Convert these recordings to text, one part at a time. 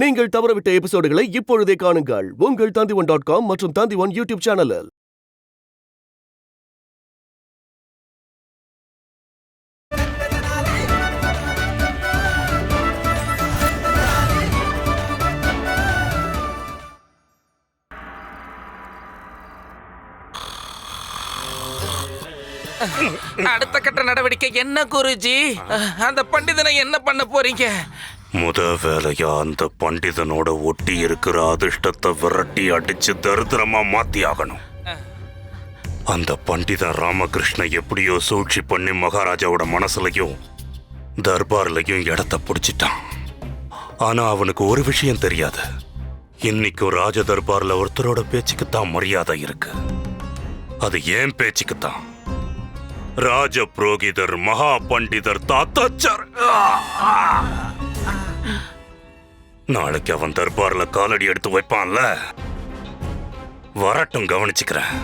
நீங்கள் தவறவிட்ட எபிசோடுகளை இப்பொழுதே காணுங்கள் உங்கள் Tandivan.com மற்றும் Tandivan யூடியூப் சேனலில். அடுத்த கட்ட நடவடிக்கை என்ன குருஜி? அந்த பண்டிதனை என்ன பண்ண போறீங்க? முத வேலையா அந்த பண்டிதனோட ஒட்டி இருக்கிற அதிர்ஷ்டத்தை விரட்டி அடிச்சு தரித்திரமா மாத்தி ஆகணும். அந்த பண்டிதன் ராமகிருஷ்ண எப்படியோ சூழ்ச்சி பண்ணி மகாராஜாவோட மனசுலையும் தர்பார்லையும் இடத்த பிடிச்சிட்டான். ஆனா அவனுக்கு ஒரு விஷயம் தெரியாது. இன்னைக்கும் ராஜ தர்பார்ல ஒருத்தரோட பேச்சுக்குத்தான் மரியாதை இருக்கு. அது ஏன் பேச்சுக்குத்தான். ராஜ புரோகிதர் மகா பண்டிதர் தாத்தாச்சார். நாளைக்கு அவன் தர்பார்ல காலடி எடுத்து வைப்பான்ல, வரட்டும், கவனிச்சுக்கிறேன்.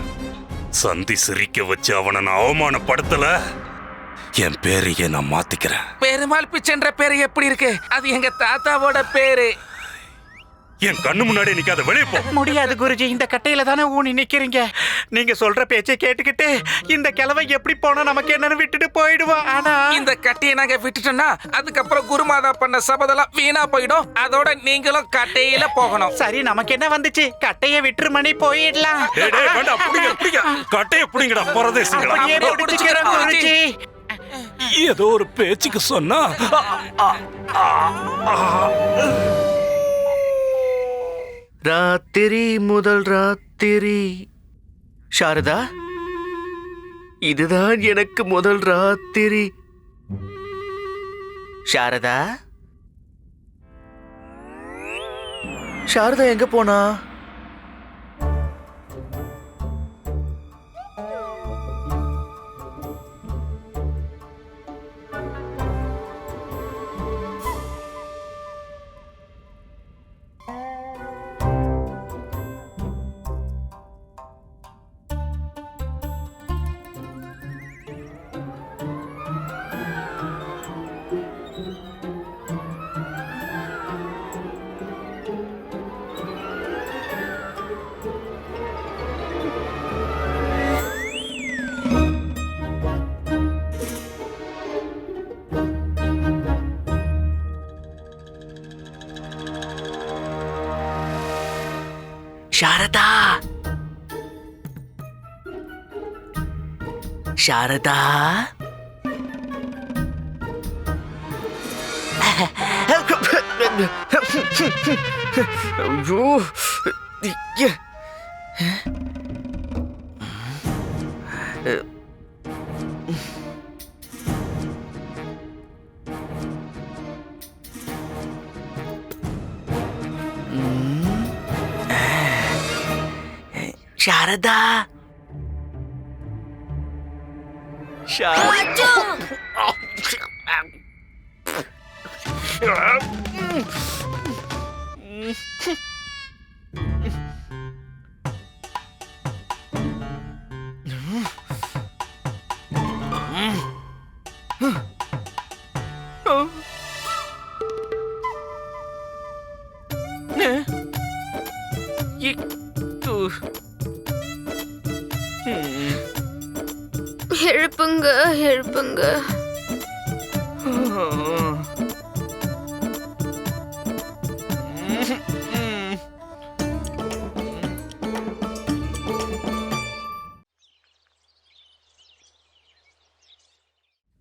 சந்தி சிரிக்க வச்சு அவனை நான் அவமானப்படுத்தல, என் பேரையே நான் மாத்திக்கிறேன். பெருமாள் பிச்சைன்ற பேரு எப்படி இருக்கு? அது எங்க தாத்தாவோட பேரு. என் கண்ணு முன்னாடி நிக்காத, வெளியே போ. முடியாது குருஜி, இந்த கட்டையில தானே ஊனி நிக்கிறீங்க. நீங்க சொல்ற பேச்சை கேட்டுக்கிட்டு இந்த கிழவை எப்படி போனா நமக்கு என்னன்னு விட்டுட்டு போயிடுவோம். ஆனா இந்த கட்டையை நாங்க விட்டுட்டோம்னா அதுக்கப்புறம் குருமாதா பண்ண சபதெல்லாம் வீணா போயிடும். அதோட நீங்களும் கட்டையில போகணும். சரி, நமக்கு என்ன வந்துச்சு? கட்டைய விட்டுரு மணி, போயிடலாம். கட்டைய புடிங்கடா பரதேசிங்களா. குருஜி ஏதோ ஒரு பேச்சுக்கு சொன்னா ராத்திரி முதல் ராத்திரி. சாரதா, இதுதான் எனக்கு முதல் ராத்திரி. சாரதா, சாரதா எங்க போனா? சாரதா, சாரதா, ஐயோ, சாரதா, எழுப்புங்க, எழுப்புங்க.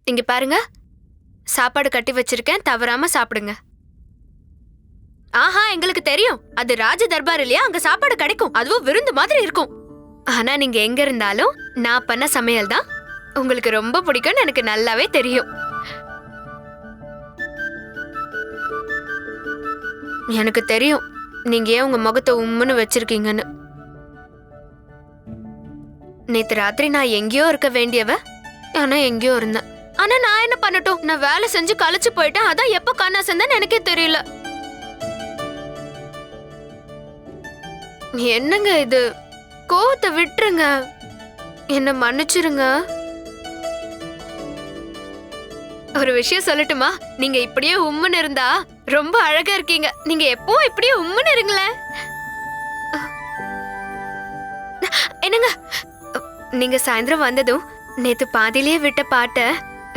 இங்க பாருங்க, சாப்பாடு கட்டி வச்சிருக்கேன், தவறாம சாப்பிடுங்க. ஆஹா, எங்களுக்கு தெரியும், அது ராஜ தர்பார் இல்லையா, அங்க சாப்பாடு கிடைக்கும், அதுவும் விருந்து மாதிரி இருக்கும். ஆனா நீங்க எங்க இருந்தாலும் நான் பண்ண சமையல் தான் உங்களுக்கு ரொம்ப பிடிக்கும்னு எனக்கு நல்லாவே தெரியும். எனக்கு தெரியும் நீங்க ஏன் உங்க முகத்தை உம்முன்னு வச்சிருக்கீங்கன்னு. நேத்து ராத்திரி நான் எங்கேயோ இருக்க வேண்டியவ, ஆனா எங்கேயோ இருந்தேன். ஆனா நான் என்ன பண்ணட்டும், நான் வேலை செஞ்சு களைச்சு போயிட்டேன். அதான் எப்ப கண்ணா செஞ்சேன்னு எனக்கே தெரியல. என்னங்க இது? கோவத்தை விட்டுருங்க, என்ன மன்னிச்சிருங்க. ஒரு விஷயம் சொல்லட்டுமா? நீங்க இப்படியே உம்முன்னு இருந்தா ரொம்ப அழகா இருக்கீங்க. நீங்க எப்பவும் இப்படியே உம்முன்னு இருங்களேன். என்னங்க, நீங்க சாயந்தரம் வந்ததும் நேத்து பாதியிலேயே விட்ட பாட்டை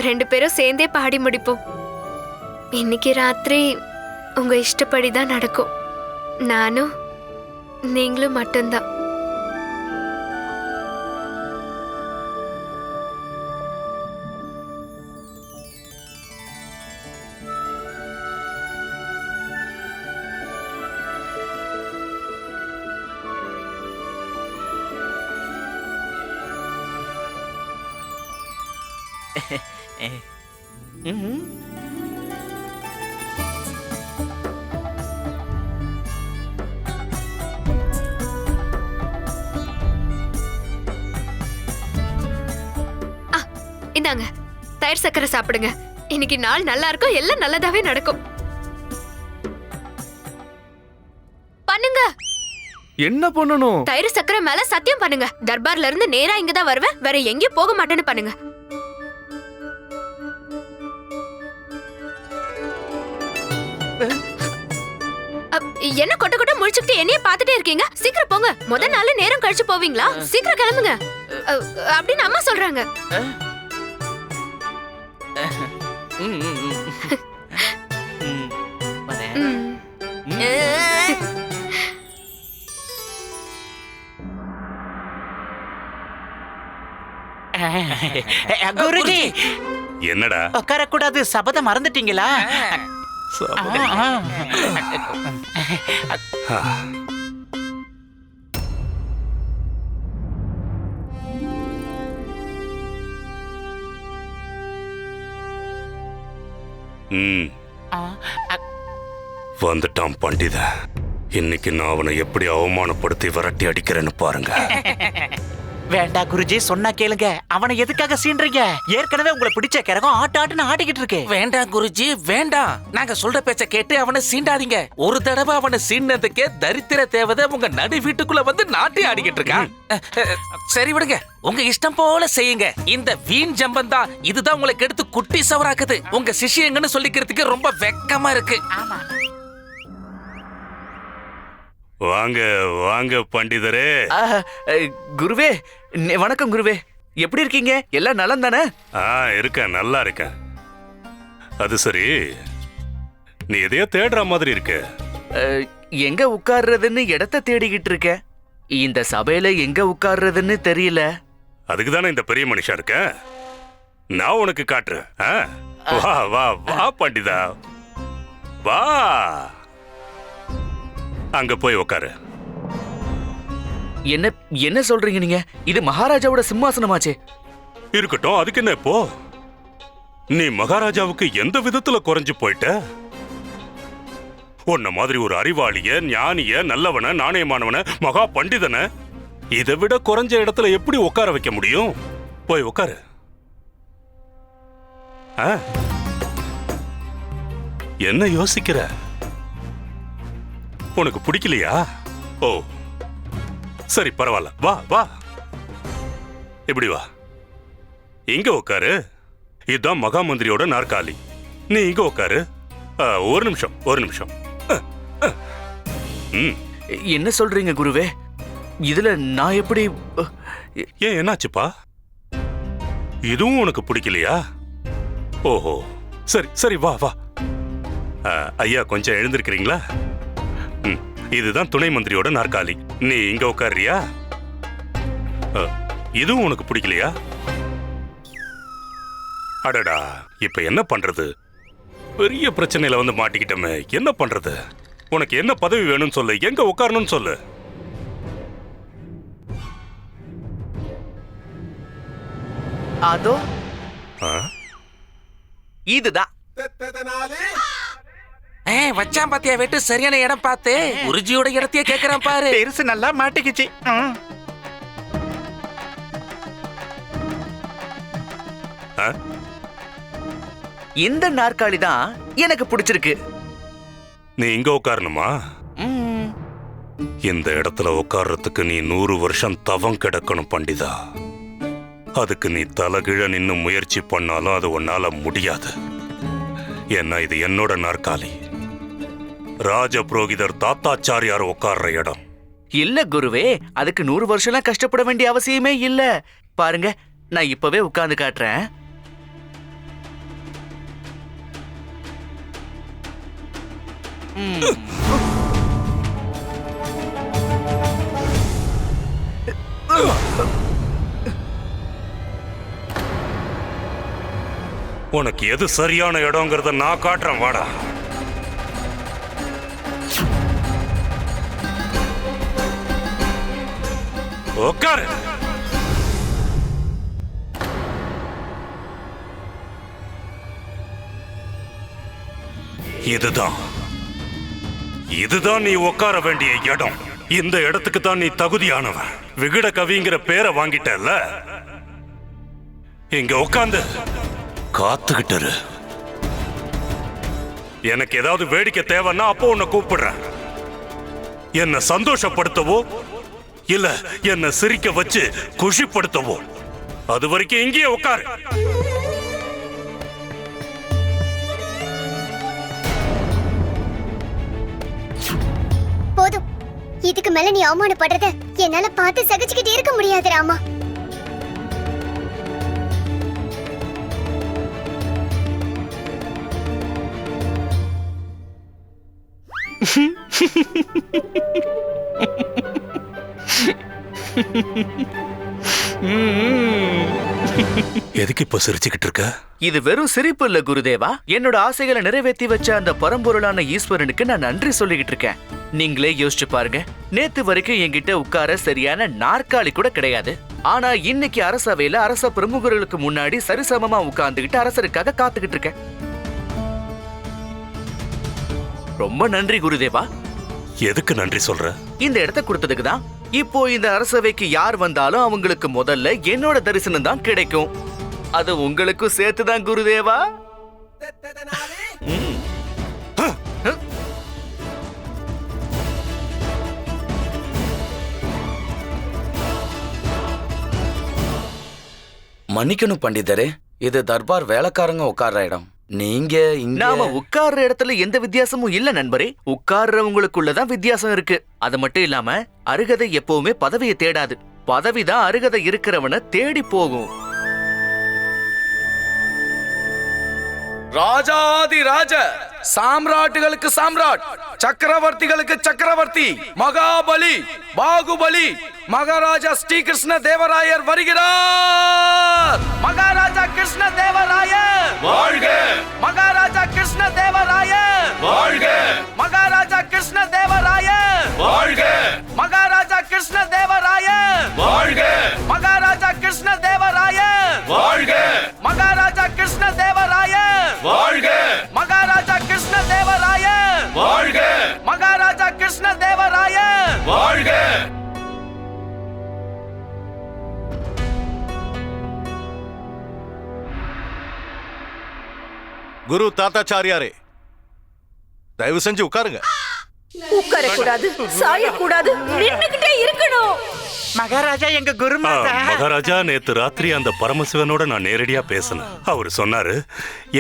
2 பேரும் சேர்ந்தே பாடி முடிப்போம். இன்னைக்கு ராத்திரி உங்க இஷ்டப்படி தான் நடக்கும். நானும் நீங்களும் மட்டும்தான். இந்தாங்க, தயிர் சக்கரை சாப்பிடுங்க. இன்னைக்கு நாள் நல்லா இருக்கும், எல்லாம் நல்லதாவே நடக்கும். பண்ணுங்க. என்ன பண்ணணும்? தயிர் சக்கரை மேல சத்தியம் பண்ணுங்க. தர்பார்ல இருந்து நேரா இங்க தான் வருவேன், வேற எங்கேயும் போக மாட்டேன்னு பண்ணுங்க. என்ன கொட்ட கொட்ட முழிச்சுக்கிட்டு என்னைய பாத்துட்டே இருக்கீங்க? சீக்கிரம் போங்க. முதல் நாள் நேரம் கழிச்சு போவீங்களா? சீக்கிரம் கிளம்புங்க அப்படின்னு அம்மா சொல்றாங்க. குருஜி, என்னடா உட்காரக்கூடாது, சபத மறந்துட்டீங்களா? வந்துட்டான் பண்டித. இன்னைக்கு நான் அவனை எப்படி அவமானப்படுத்தி விரட்டி அடிக்கிறேன்னு பாருங்க. வேண்டாம் குருஜி, சொன்னா கேளுங்க. அவனை எதுக்காக சீன்றீங்க? ஏற்கனவே உங்களை பிடிச்ச கிறகம் ஆட்டுன்னு ஆட்டிக்கிட்டு இருக்கு. வேண்டாம் குருஜி, வேண்டாம். நாங்க சொல்ற பேச்ச கேட்டு அவனை சீண்டாதீங்க. ஒரு தடவை அவனை சீண்டதுக்கே தரித்திர தேவதை உங்க நடு வீட்டுக்குள்ள வந்து நாட்டி ஆடிக்கிட்டு இருக்கான். சரி விடுங்க, உங்க இஷ்டம் போல செய்யுங்க. இந்த வீண் ஜம்பம் தான் இதுதான் உங்களுக்கு எடுத்து குட்டி சவராக்குது. உங்க சிஷியங்கன்னு சொல்லிக்கிறதுக்கு ரொம்ப வெக்கமா இருக்கு. ஆமா. வாங்க வாங்க பண்டிதரே. குருவே, வணக்கம் குருவே. எப்படி இருக்கீங்க? எல்லாம் நலம் தானே? இருக்கேன், நல்லா இருக்கேன். அது சரி, நீ எதையோ தேடுற மாதிரி இருக்கு. எங்க உட்கார்றதுன்னு இடத்த தேடிக்கிட்டு இருக்கேன். இந்த சபையில எங்க உட்கார்றதுன்னு தெரியல. அதுக்கு தானே இந்த பெரிய மனுஷன் இருக்க. நான் உனக்கு காட்டுறேன். வா வா வா பண்டிதா, வா. அங்க போய் உட்காரு. என்ன என்ன சொல்றீங்க நீங்க? இது மகாராஜாவோட சிம்மாசனமாச்சே. இருக்கட்டும், அதுக்கு என்ன இப்போ? நீ மகாராஜாவுக்கு எந்த விதத்துல குறைஞ்சு போயிட்ட? உன்ன மாதிரி ஒரு அறிவாளிய, ஞானிய, நல்லவன, நாணயமானவன, மகா பண்டிதனை இதை விட குறைஞ்ச இடத்துல எப்படி உட்கார வைக்க முடியும்? போய் உட்காரு. என்ன யோசிக்கிற? உனக்கு பிடிக்கலையா? ஓ சரி, பரவாயில்ல. வா வா, இப்படி வா. இங்க உட்காரு. இதுதான் மகா மந்திரியோட நாற்காலி. நீ இங்க உட்காரு. ஒரு நிமிஷம், ஒரு நிமிஷம். என்ன சொல்றீங்க குருவே? இதுல நான் எப்படி? ஏன், என்னாச்சுப்பா? இதுவும் உனக்கு பிடிக்கலையா? ஓஹோ, சரி சரி, வா வா. ஐயா, கொஞ்சம் எழுந்திருக்கிறீங்களா? இதுதான் துணை மந்திரியோட நாற்காலி. நீ இங்க உட்கார்றியா? இதுவும் உனக்கு பிடிக்கலையா? அடடா, இப்ப என்ன பண்றது? பெரிய பிரச்சனையில வந்து மாட்டிக்கிட்டோமே. என்ன பண்றது? உனக்கு என்ன பதவி வேணும்னு சொல்லு, எங்க உட்காரணும்னு சொல்லு. அதோ இதுதான். வச்சான் பாத்தியா வெட்டு, சரியான இடம் பார்த்து குருஜியோட இடத்தையே கேக்குறான் பாரு. பெருசு நல்லா மாட்டிக்கிச்சு. இந்த நாற்காலி தான் எனக்கு பிடிச்சிருக்கு. நீ இங்க உட்காரணுமா? இந்த இடத்துல உட்கார்றதுக்கு நீ 100 வருஷம் தவம் கிடக்கணும் பண்டிதா. அதுக்கு நீ தலைகீழ நின்னு முயற்சி பண்ணாலும் அது உன்னால முடியாது. ஏன்னா இது என்னோட நாற்காலி. ராஜ புரோகிதர் தாத்தாச்சாரியார் உட்கார்ற இடம். இல்ல குருவே, அதுக்கு 100 வருஷம்லாம் கஷ்டப்பட வேண்டிய அவசியமே இல்ல. பாருங்க, நான் இப்பவே உட்கார்ந்து காட்டுறேன். உனக்கு எது சரியான இடம்ங்கிறத நான் காட்டுறேன், வாடா. உட்காரு. இதுதான் நீ உட்கார வேண்டிய இடம். இந்த இடத்துக்கு தான் நீ தகுதியானவன். விகட கவிங்கிற பேரை வாங்கிட்டல்ல, இங்க உட்கார்ந்து காத்துக்கிட்டு. எனக்கு ஏதாவது வேடிக்கை தேவைன்னா அப்போ உன்னை கூப்பிடுறேன். என்ன சந்தோஷப்படுத்தவோ இல்ல என்ன சிரிக்க வச்சு குஷிப்படுத்தவோ, அது வரைக்கும் இங்கேயே உட்காரு. போதும், இதுக்கு மேல நீ அவமானப்படுறத என்னால பார்த்து சகிச்சுக்கிட்டு இருக்க முடியாது ராமா. எதுக்கு இப்ப சிரிச்சுக்கிட்டு இருக்க? இது வெறும் சிரிப்பு இல்ல குருதேவா. என்னோட ஆசைகளை நிறைவேற்றி வச்ச அந்த பரம்பொருளான ஈஸ்வரனுக்கு நான் நன்றி சொல்லிக்கிட்டு இருக்கேன். நீங்களே யோசிச்சு பாருங்க, நேத்து வரைக்கும் என்கிட்ட உட்கார சரியான நாற்காலி கூட கிடையாது. ஆனா இன்னைக்கு அரசவையில அரச பிரமுகர்களுக்கு முன்னாடி சரிசமமா உட்கார்ந்துகிட்டு அரசருக்காக காத்துக்கிட்டு இருக்கேன். ரொம்ப நன்றி குருதேவா. எதுக்கு நன்றி சொல்ற? இந்த இடத்தை கொடுத்ததுக்கு தான். இப்போ இந்த அரசவைக்கு யார் வந்தாலும் அவங்களுக்கு முதல்ல என்னோட தரிசனம் தான் கிடைக்கும். அது உங்களுக்கும் சேர்த்துதான் குருதேவா. மன்னிக்கணும் பண்டிதரே, இது தர்பார் வேலைக்காரங்க உட்கார்ற இடம். நீங்க நாம உட்கார்ற இடத்துல எந்த வித்தியாசமும் இல்ல நண்பரே. உட்கார்றவங்களுக்குள்ளதான் வித்தியாசம் இருக்கு. அது மட்டும் இல்லாம அருகதை எப்பவுமே பதவியை தேடாது. பதவிதான் அருகதை இருக்கிறவனை தேடி போகும். ராஜாதி ராஜ, சாம்ராட்டுகளுக்கு சாம்ராட், சக்கரவர்த்திகளுக்கு சக்கரவர்த்தி, மகாபலி, பாகுபலி, மகாராஜா ஸ்ரீ கிருஷ்ண தேவராயர் வருகிறார். மகாராஜா கிருஷ்ண தேவராயர் வாழ்க. மகாராஜா கிருஷ்ண தேவராயர் வாழ்க. மகாராஜா கிருஷ்ண தேவராயர் வாழ்க. மகாராஜா கிருஷ்ண தேவராயர் வாழ்க. மகாராஜா கிருஷ்ண தேவராயர் வாழ்க. மகாராஜா கிருஷ்ண தேவராயர் வாழ்க. மகாராஜா கிருஷ்ண தேவராயர் வாழ்க. மகாராஜா கிருஷ்ண தேவராயர் வாழ்க. குரு தாத்தாச்சாரியாரே, தயவு செஞ்சு உட்காருங்க. உட்கார கூடாது, சாய கூடாது, நின்னுகிட்டே இருக்கணும். மகாராஜா எங்க குருமாதா. மகாராஜா, நேத்து ராத்திரி அந்த பரமசிவனோட நான் நேரடியா பேசினேன். அவர் சொன்னாரு,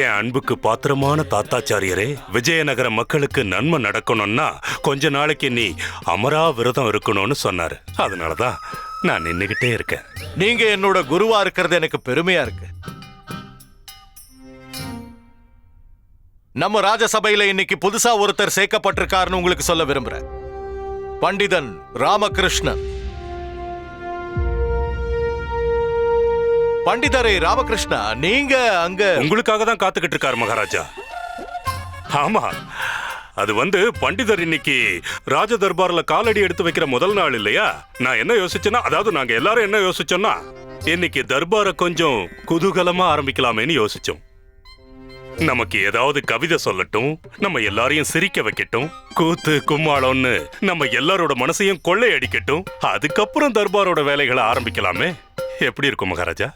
என் அன்புக்கு பாத்திரமான தாத்தாச்சாரியரே, விஜயநகர மக்களுக்கு நன்மை நடக்கணும்னா கொஞ்ச நாளைக்கு நீ அமரா விரதம் இருக்கணும்னு சொன்னாரு. அதனாலதான் நான் நின்னுகிட்டே இருக்கேன். நீங்க என்னோட குருவா இருக்கிறது எனக்கு பெருமையா இருக்கு. நம்ம ராஜசபையில இன்னைக்கு புதுசா ஒருத்தர் சேர்க்கப்பட்டிருக்காருன்னு உங்களுக்கு சொல்ல விரும்புறேன். பண்டிதன் ராமகிருஷ்ணன். பண்டிதரே ராமகிருஷ்ணா, நீங்க அங்க உங்களுக்காக தான் காத்துக்கிட்டு இருக்காரு மகாராஜா. ஆமா, அது பண்டிதர் இன்னைக்கு ராஜ தர்பார்ல காலடி எடுத்து வைக்கிற முதல் நாள் இல்லையா? நான் என்ன யோசிச்சேன்னா, அதாவது நாங்க எல்லாரும் என்ன யோசிச்சோம்னா, இன்னைக்கு தர்பாரை கொஞ்சம் குதூகலமா ஆரம்பிக்கலாமேன்னு யோசிச்சோம். நமக்கு ஏதாவது கவிதை சொல்லட்டும், நம்ம எல்லாரையும் சிரிக்க வைக்கட்டும், கூத்து கும்மாளம்னு நம்ம எல்லாரோட மனசையும் கொள்ளையடிக்கட்டும், அதுக்கப்புறம் தர்பாரோட வேலைகளை ஆரம்பிக்கலாமே. எப்படி இருக்கும் மகாராஜா?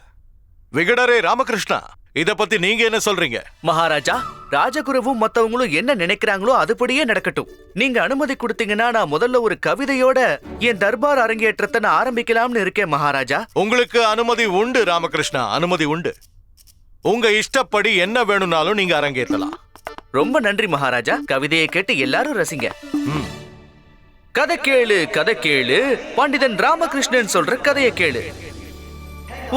விகடரே ராமகிருஷ்ணா, இத பத்தி நீங்க என்ன சொல்றீங்க? மகாராஜா, ராஜகுருவும் மத்தவங்களும் என்ன நினைக்கிறாங்களோ அதுபடியே நடக்கட்டும். நீங்க அனுமதி கொடுத்தீங்கன்னா நான் முதல்ல ஒரு கவிதையோட என் தர்பார் அரங்கேற்றத்தை நான் ஆரம்பிக்கலாம்னு இருக்கேன் மகாராஜா. உங்களுக்கு அனுமதி உண்டு ராமகிருஷ்ணா, அனுமதி உண்டு. உங்க இஷ்டப்படி என்ன வேணும்னாலும் நீங்க அரங்கேற்றலாம். ரொம்ப நன்றி மகாராஜா. கவிதையை கேட்டு எல்லாரும் ரசிங்க. கதை கேளு கதை கேளு, பண்டிதன் ராமகிருஷ்ணன் சொல்ற கதையை கேளு.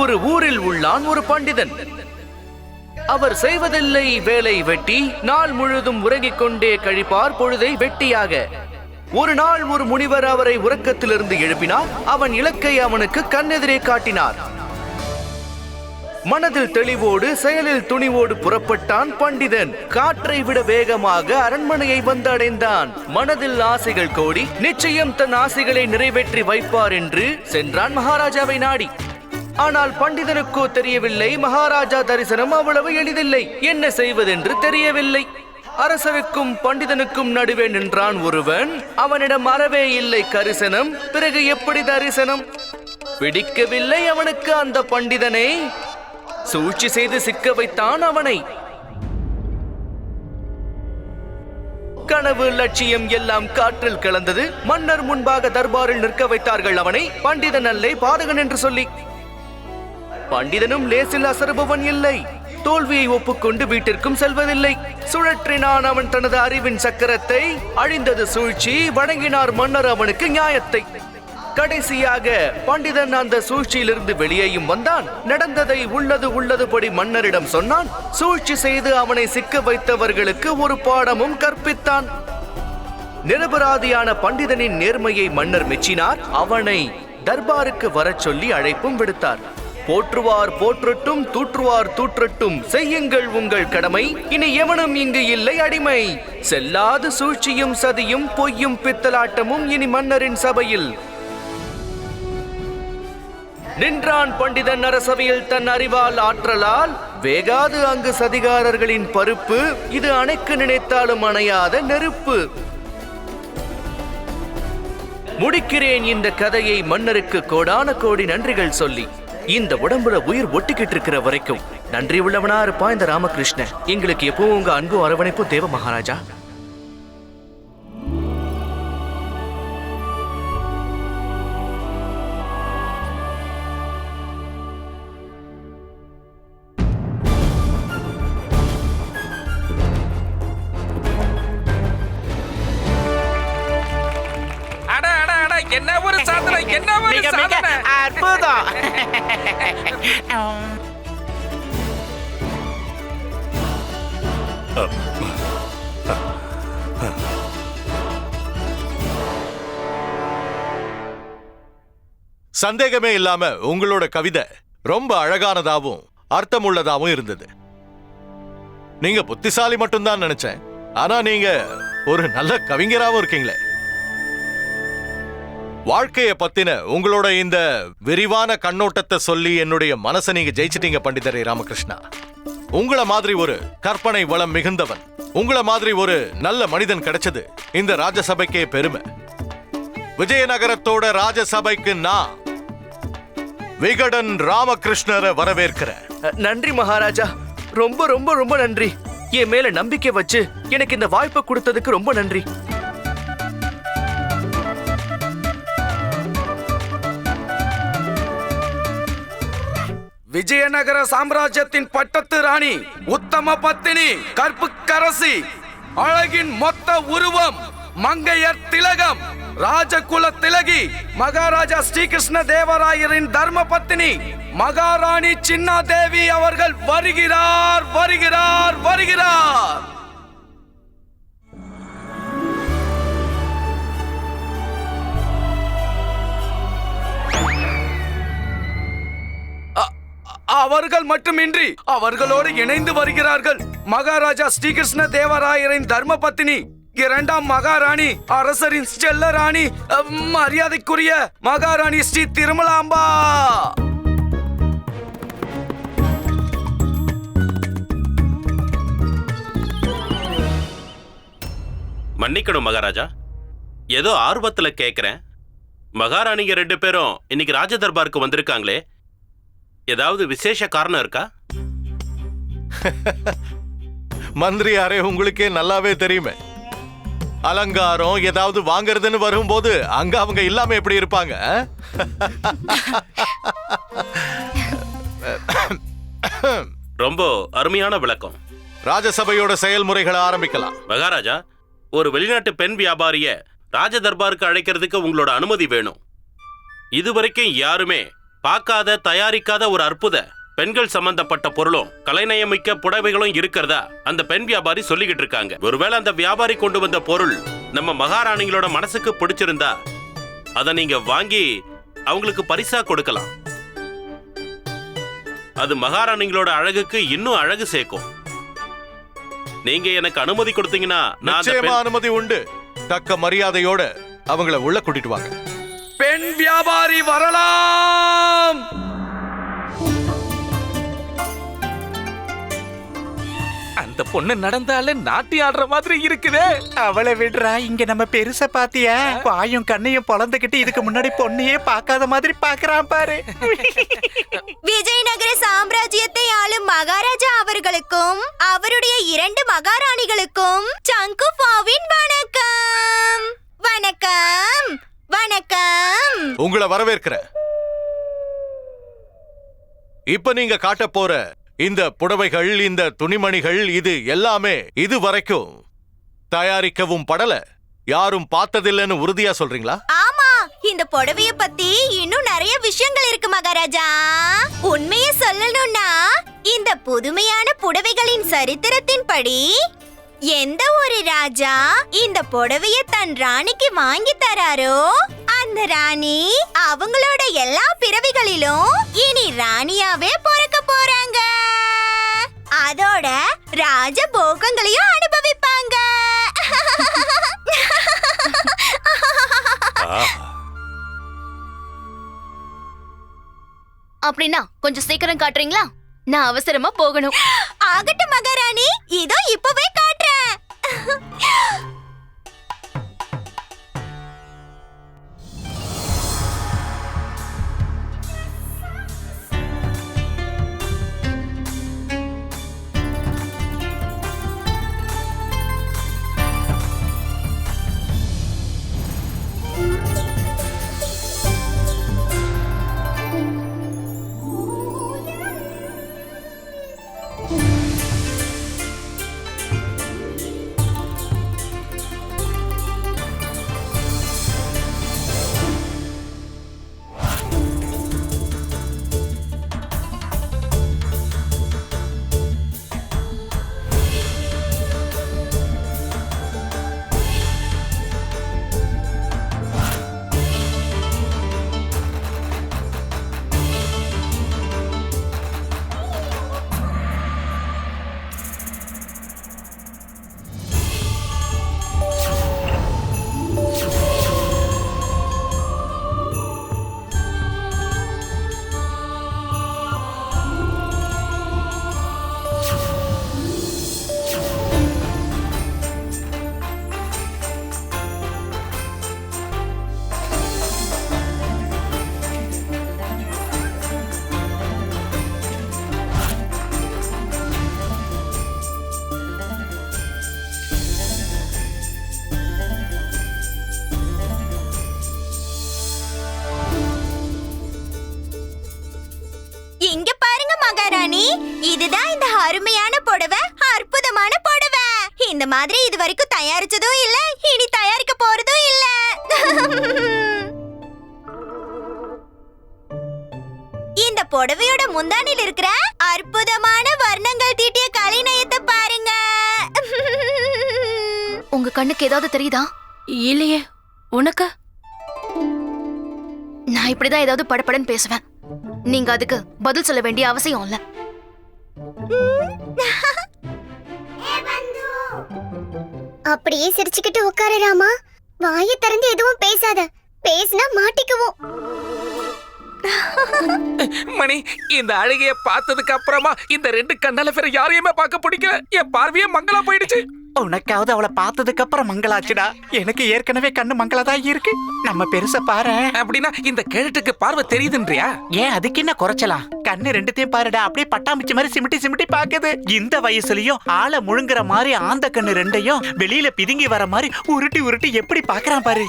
ஒரு ஊரில் உள்ளான் ஒரு பண்டிதன். அவர் செய்வதில்லை வேலை வெட்டி, நாள் முழுதும் உறங்கிக் கொண்டே கழிப்பார் பொழுதை வெட்டியாக. ஒரு நாள் ஒரு முனிவர் அவரை உறக்கத்திலிருந்து எழுப்பினார். அவன் இலக்கை அவனுக்கு கண்ணெதிரே காட்டினார். மனதில் தெளிவோடு செயலில் துணிவோடு புறப்பட்டான் பண்டிதன். காற்றை விட வேகமாக அரண்மனையை வந்து அடைந்தான். மனதில் ஆசைகள் கோடி, நிச்சயம் தன் ஆசைகளை நிறைவேற்றி வைப்பார் என்று சென்றான் மகாராஜாவை நாடி. ஆனால் பண்டிதனுக்கோ தெரியவில்லை, மகாராஜா தரிசனம் அவ்வளவு எளிதில்லை. என்ன செய்வதென்று தெரியவில்லை. அரசருக்கும் பண்டிதனுக்கும் நடுவே நின்றான் ஒருவன். அவனிடம் அறவே இல்லை கரிசனம். பிறகு எப்படி தரிசனம்? பிடிக்கவில்லை அவனுக்கு அந்த பண்டிதனை. சூழ்ச்சி செய்து சிக்க வைத்தான் அவனை. கனவு லட்சியம் எல்லாம் காற்றில் கலந்தது. மன்னர் முன்பாக தர்பாரில் நிற்க வைத்தார்கள் அவனை. பண்டிதன் அல்லை பாதகன் என்று சொல்லி. பண்டிதனும் லேசில் அசருபவன் இல்லை. தோல்வியை ஒப்புக்கொண்டு வீட்டிற்கும் செல்வதில்லை. சுழற்றினான் அவன் தனது அறிவின் சக்கரத்தை. அழிந்தது சூழ்ச்சி, வழங்கினார் மன்னர் அவனுக்கு நியாயத்தை. கடைசியாக பண்டிதன் அந்த சூழ்ச்சியிலிருந்து வெளியேயும் வந்தான். நடந்ததை உள்ளதுபடி மன்னரிடம் சொன்னான். சூழ்ச்சி செய்து அவனை சிக்க வைத்தவர்களுக்கு ஒரு பாடமும் கற்பித்தான். நிரபராதியான பண்டிதனின் நேர்மையை மன்னர் மெச்சினார். அவனை தர்பாருக்கு வரச் சொல்லி அழைப்பும் விடுத்தார். போற்றுவார் போற்றட்டும், தூற்றுவார் தூற்றட்டும், செய்யுங்கள் உங்கள் கடமை, இனி எவனும் இங்கு இல்லை அடிமை. செல்லாது சூழ்ச்சியும் சதியும் பொய்யும் பித்தலாட்டமும் இனி மன்னரின் சபையில். நின்றான் பண்டிதன் அரசவையில் தன் அறிவால் ஆற்றலால். வேகாது அங்கு சதிகாரர்களின் பருப்பு. இது அணைக்க நினைத்தாலும் அணையாத நெருப்பு. முடிக்கிறேன் இந்த கதையை மன்னருக்கு கோடான கோடி நன்றிகள் சொல்லி. இந்த உடம்புல உயிர் ஒட்டிக்கிட்டு இருக்கிற வரைக்கும் நன்றி உள்ளவனா இருப்பான் இந்த ராமகிருஷ்ணன். எங்களுக்கு எப்பவும் உங்க அன்பு அரவணைப்பும் தேவ மகாராஜா. என்ன ஒரு சாதனை, என்ன ஒரு சாதனை, அற்புதம். சந்தேகமே இல்லாம உங்களோட கவிதை ரொம்ப அழகானதாவும் அர்த்தமுள்ளதாவும் இருந்தது. நீங்க புத்திசாலி மட்டும்தான் நினைச்சேன். ஆனா நீங்க ஒரு நல்ல கவிஞராவும் இருக்கீங்களே. வாழ்க்கைய பத்தின உங்களோட இந்த விரிவான கண்ணோட்டத்தை சொல்லி என்னுடைய மனசை நீங்க ஜெயிச்சிட்டீங்க பண்டிதரே ராமகிருஷ்ணா. உங்களை மாதிரி ஒரு கற்பனை வளம் மிகுந்தவன், உங்களை மாதிரி ஒரு நல்ல மனிதன் கிடைச்சது இந்த ராஜசபைக்கே பெருமை. விஜயநகரத்தோட ராஜசபைக்கு நான் விகடன் ராமகிருஷ்ணரை வரவேற்கிறேன். நன்றி மகாராஜா, ரொம்ப ரொம்ப ரொம்ப நன்றி. என் மேல நம்பிக்கை வச்சு எனக்கு இந்த வாய்ப்பை கொடுத்ததுக்கு ரொம்ப நன்றி. விஜயநகர சாம்ராஜ்யத்தின் பட்டத்து ராணி, உத்தம பத்தினி, கற்புக்கரசி, அழகின் மொத்த உருவம், மங்கையர் திலகம், ராஜகுல திலகி, மகாராஜா ஸ்ரீகிருஷ்ண தேவராயரின் தர்ம பத்தினி மகாராணி சின்னா தேவி அவர்கள் வருகிறார் வருகிறார் வருகிறார். அவர்கள் மட்டுமின்றி அவர்களோடு இணைந்து வருகிறார்கள் மகாராஜா ஸ்ரீகிருஷ்ண தேவராயரின் தர்ம பத்தினி, இரண்டாம் மகாராணி, அரசரின் செல்ல ராணி, மரியாதைக்குரிய மகாராணி ஸ்ரீ திருமலாம்பா. மன்னிக்கணும் மகாராஜா, ஏதோ ஆர்வத்துல கேக்குறேன். மகாராணிங்க 2 பேரும் இன்னைக்கு ராஜ தர்பாருக்கு வந்திருக்காங்களே, ஏதாவது விசேஷ காரணம் இருக்கா? மந்திரியாரே, உங்களுக்கே நல்லாவே தெரியுமே. அலங்காரம் ஏதாவது வாங்கறதுன்னு வரும்போது அங்க அவங்க இல்லாம எப்படி இருப்பாங்க? ரொம்ப அருமையான விளக்கம். ராஜசபையோட செயல்முறைகளை ஆரம்பிக்கலாம். மகாராஜா, ஒரு வெளிநாட்டு பெண் வியாபாரிய ராஜ தர்பாருக்கு அழைக்கிறதுக்கு உங்களோட அனுமதி வேணும். இதுவரைக்கும் யாருமே பார்க்காத தயாரிக்காத ஒரு அற்புத பெண்கள் சம்பந்தப்பட்ட பொருளும் கலைநயமிக்க புடவைகளும் இருக்கிறதா அந்த பெண் வியாபாரி சொல்லிக்கிட்டு இருக்காங்க. ஒருவேளை அந்த வியாபாரி கொண்டு வந்த பொருள் நம்ம மகாராணிகளோட மனசுக்கு பிடிச்சிருந்தா அதை நீங்க வாங்கி அவங்களுக்கு பரிசா கொடுக்கலாம். அது மகாராணிகளோட அழகுக்கு இன்னும் அழகு சேர்க்கும். நீங்க எனக்கு அனுமதி கொடுத்தீங்கன்னா நான் அந்த நிச்சயமா அனுமதி உண்டு. தக்க மரியாதையோட அவங்கள உள்ள கூட்டிட்டு வாங்க. பெண் வியாபாரி வரலாம். அந்த பொண்ணு நடந்தாலே நாட்டி ஆடுற மாதிரி இருக்குதே. அவளை விடுறா, இங்க நம்ம பெருச பாத்தியா? வாயும் கண்ணையும் பொளந்துகிட்டு இதுக்கு முன்னாடி பொண்ணையே பார்க்காத மாதிரி பாக்குறான் பாரு. விஜயநகர சாம்ராஜ்யத்தை ஆளும் மகாராஜா அவர்களுக்கும் அவருடைய 2 மகாராணிகளுக்கும் சங்குஃபாவின் வணக்கம். வணக்கம் வணக்கம். உங்களை வரவேற்கிறேன். இப்ப நீங்க காட்ட போற இந்த புடவைகள், இந்த துணிமணிகள், இது எல்லாமே இது வரைக்கும் தயாரிக்கவும் படல, யாரும் பார்த்ததில்லைன்னு உறுதியா சொல்றீங்களா? ஆமா, இந்த புடவைய பத்தி இன்னும் நிறைய விஷயங்கள் இருக்கு மகாராஜா. உண்மையை சொல்லணும்னா இந்த புதுமையான புடவைகளின் சரித்திரத்தின்படி எந்த ஒரு ராஜா இந்த புடவைய தன் ராணிக்கு வாங்கி தராரோ அந்த ராணி அவங்களோட எல்லா பிறவிகளிலும் இனி ராணியாவே பிறக்க போறாங்க. அதோட ராஜ போகங்களையும் அனுபவிப்பாங்க. அப்படின்னா கொஞ்சம் சீக்கிரம் காட்டுறீங்களா? நான் அவசரமா போகணும். ஆகட்டும் மகாராணி, இதோ இப்பவே காட்டுறேன். இதுதான் இந்த அருமையான புடவை, அற்புதமான புடவை. இந்த மாதிரி இது வரைக்கும் தயாரிச்சதும் இல்ல, இனி தயாரிக்க போறதும் இல்ல. இந்த புடவையோட முந்தானில் இருக்கிற அற்புதமான வர்ணங்கள் தீட்டிய கலைநயத்தை பாருங்க. உங்க கண்ணுக்கு ஏதாவது தெரியுதா? இல்லையே. உனக்கு? நான் இப்படிதான் ஏதாவது படபடன்னு பேசுவேன். நீங்க அதுக்கு பதில் சொல்ல வேண்டிய அவசியம் இல்ல. அப்படியே சிரிச்சுக்கிட்டு உட்காரு ராமா. வாயை திறந்து எதுவும் பேசாத, பேசினா மாட்டிக்குவோம். மணி, இந்த அழகைய பார்த்ததுக்கு அப்புறமா இந்த 2 கண்ணால வேற யாரையுமே பார்க்க பிடிக்கல. என் பார்வையே மங்களா போயிடுச்சு. உனக்காவது அவளை பார்த்ததுக்கு அப்புறம் மங்களாச்சுடா. எனக்கு ஏற்கனவே கண்ணு மங்களாதான் இருக்கு. நம்ம பெருச பாரு. அப்படின்னா இந்த கேழட்டுக்கு பார்வை தெரியுதுன்றியா? ஏன் அதுக்கு என்ன குறைச்சலாம்? கண்ணு 2த்தையும் பாருடா, அப்படியே பட்டாம்பிச்சு மாதிரி சிமிட்டி சிமிட்டி பாக்குது. இந்த வயசுலயும் ஆளை முழுங்குற மாதிரி ஆந்த கண்ணு 2யும் வெளியில பிதுங்கி வர மாதிரி உருட்டி உருட்டி எப்படி பாக்குறான் பாரு.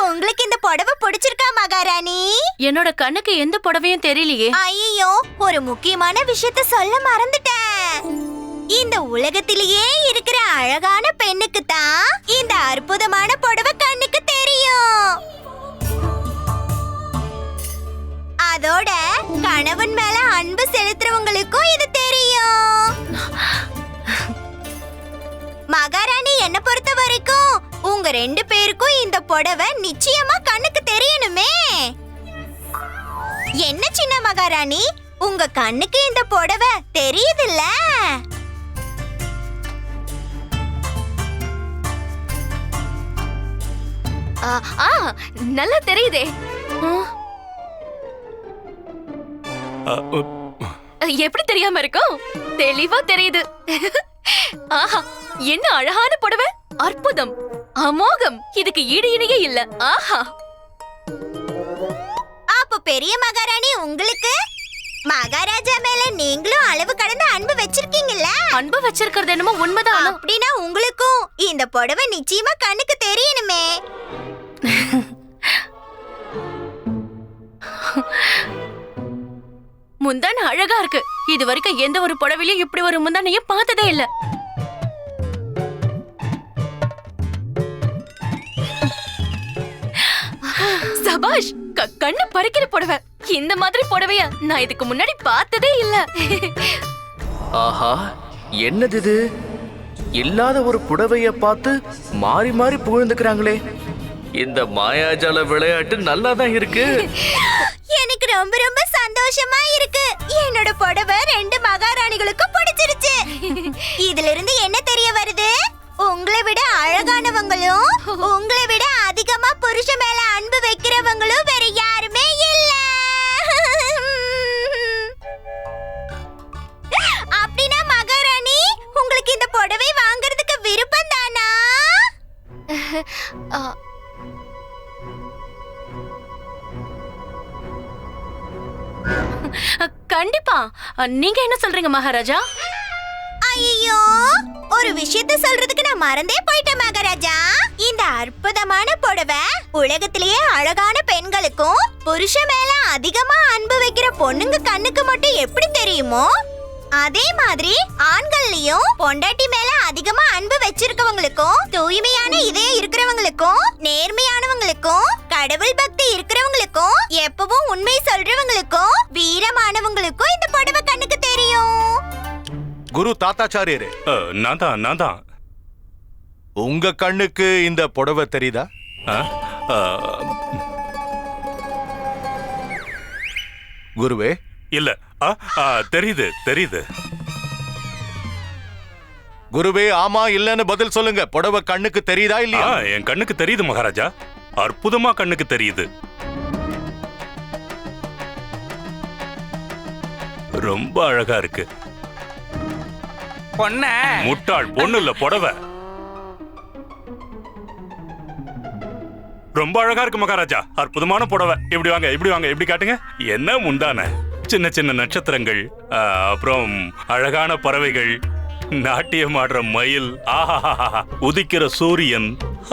உங்களுக்கு இந்த புடவை பிடிச்சிருக்கா மகாராணி? என்னோட கண்ணுக்கு எந்த புடவையும் தெரியலையே. ஐயோ, ஒரு முக்கியமான விஷயத்த சொல்ல மறந்துட்டேன். இந்த உலகத்திலேயே இருக்கிற அழகான பெண்ணுக்கு தான் இந்த அற்புதமான புடவை கண்ணுக்கு தெரியும். அதோட கணவன் மேல அன்பு செலுத்துறவங்களுக்கும் இது தெரியும். மகாராணி, என்ன பொறுத்த வரைக்கும் உங்க 2 பேருக்கும் இந்த புடவை நிச்சயமா கண்ணுக்கு தெரியணுமே. என்ன சின்ன மகாராணி, உங்க கண்ணுக்கு இந்த புடவை தெரியுதுல்ல? நல்லா தெரியுதே. எப்படி தெரியாம இருக்கும்? தெளிவா தெரியுது. ஆஹா, என்ன அழகான புடவை! அற்புதம், அமோகம், இதுக்கு ஈடு இணையே இல்ல. ஆஹா. அப்ப பெரிய மகாராணி, உங்களுக்கு மகாராஜா மேல நீங்களும் அளவு கடந்த அன்பு வச்சிருக்கீங்கல்ல? அன்பு வச்சிருக்கிறது என்னமோ உண்மைதான். அப்படின்னா உங்களுக்கும் இந்த புடவை நிச்சயமா கண்ணுக்கு தெரியணுமே. முந்தான அழகா இருக்கு. இது வரைக்கும் எந்த ஒரு புடவையிலும் இப்படி ஒரு முந்தானையும் பார்த்ததே இல்ல. சபாஷ், கண்ணு பறிக்கிற புடவை. இந்த மாதிரி புடவைய நான் இதுக்கு முன்னாடி பார்த்ததே இல்ல. ஆஹா, என்னது இது? இல்லாத ஒரு புடவைய பார்த்து மாறி மாறி புகழ்ந்துக்கிறாங்களே. இந்த மாயாஜால விளையாட்டு நல்லா தான் இருக்கு. எனக்கு ரொம்ப ரொம்ப சந்தோஷமா இருக்கு. என்னோட புடவை 2 மகாராணிகளுக்கும் பிடிச்சிருச்சு. இதுல இருந்து என்ன தெரிய வருது? உங்களை விட அழகானவங்களும் உங்களை விட அதிகமா புருஷ மேல அன்பு வைக்கிறவங்களும் வேற யாருமே இல்ல. அப்படின்னா மகாராணி, உங்களுக்கு இந்த புடவை வாங்குறதுக்கு விருப்பம் தானா? கண்டிப்பா. நீங்க என்ன சொல்றீங்க மகாராஜா? ஐயோ, ஒரு விஷயத்தை சொல்றதுக்கு நான் மறந்தே போயிட்டேன் மகாராஜா. இந்த அற்புதமான புடவை உலகத்திலேயே அழகான பெண்களுக்கும் புருஷ மேல அதிகமா அன்பு வைக்கிற பொண்ணுங்க கண்ணுக்கு மட்டும் எப்படி தெரியுமோ, அதே மாதிரி ஆண்கள்லயும் பொண்டாட்டி மேல அதிகமா அன்பு வச்சிருக்கவங்களுக்கும், தூய்மையான இதயம் இருக்கிறவங்களுக்கும், நேர்மையானவங்களுக்கும், கடவுள் பக்தி இருக்கிறவங்களுக்கும், எப்பவும் உண்மை சொல்றவங்களுக்கும், வீரமானவங்களுக்கும் இந்த புடவை கண்ணுக்கு தெரியும். குரு தாத்தாச்சாரியரே, நான் தான். உங்க கண்ணுக்கு இந்த புடவை தெரியுதா? குருவே, இல்ல. தெரியுது. குருவே, ஆமா இல்லன்னு பதில் சொல்லுங்க. புடவை கண்ணுக்கு தெரியுதா இல்லையா? என் கண்ணுக்கு தெரியுது மகாராஜா. அற்புதமா கண்ணுக்கு தெரியுது. ரொம்ப அழகா இருக்கு. பொண்ண முட்டாள், பொண்ணு இல்ல, புடவை. ரொம்ப அழகா இருக்கு மகாராஜா. அற்புதமான புடவை. இப்படி வாங்க, இப்படி காட்டுங்க. என்ன முந்தான சின்ன சின்ன நட்சத்திரங்கள், அப்புறம் அழகான பறவைகள், நாட்டியம் ஆடுற மயில், ஆஹா, உதிக்கிற சூரியன்,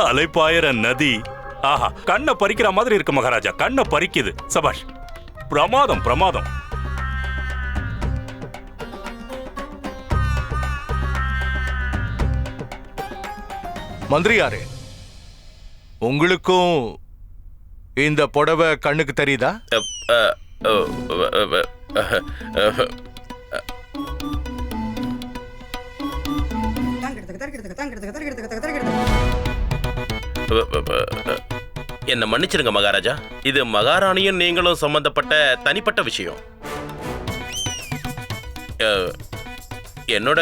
அலைப்பாயிர நதி. ஆஹா, கண்ணை பறிக்கிற மாதிரி இருக்கு மகாராஜா. கண்ணை பறிக்குது. சபாஷ், பிரமாதம். மந்திரியாரே, உங்களுக்கும் இந்த புடவை கண்ணுக்கு தெரியுதா? என்ன மன்னிச்சிருங்க மகாராஜா. இது மகாராணியும் நீங்களும் சம்பந்தப்பட்ட தனிப்பட்ட விஷயம். என்னோட